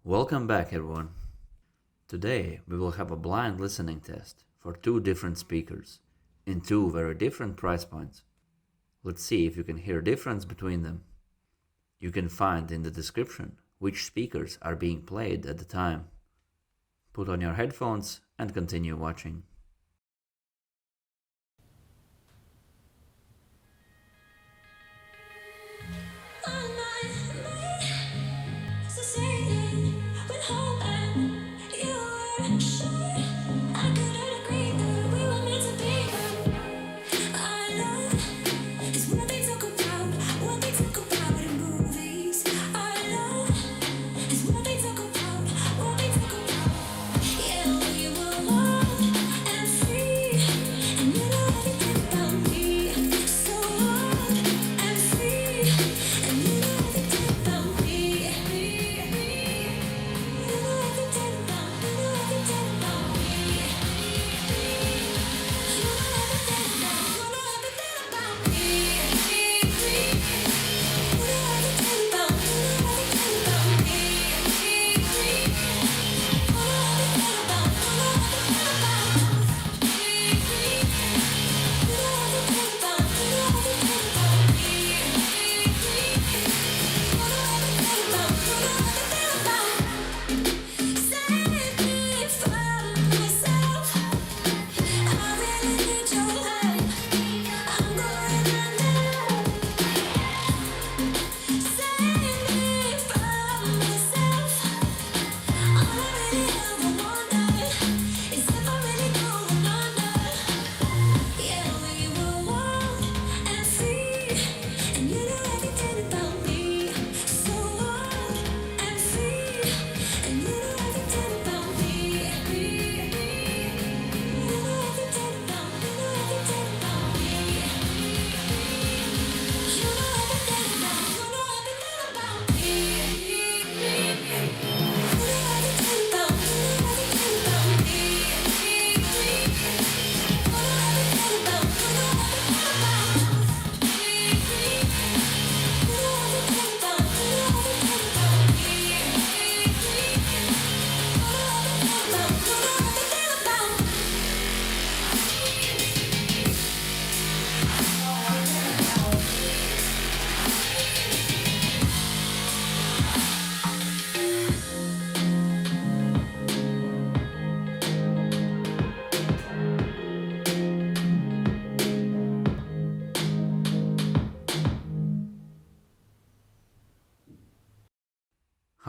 Welcome back, everyone. Today we will have a blind listening test for two different speakers in two very different price points. Let's see if you can hear a difference between them. You can find in the description which speakers are being played at the time. Put on your headphones and continue watching.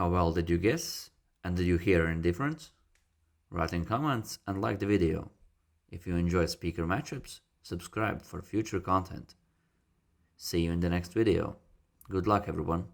How well did you guess? And did you hear any difference? Write in comments and like the video. If you enjoy speaker matchups, subscribe for future content. See you in the next video. Good luck, everyone.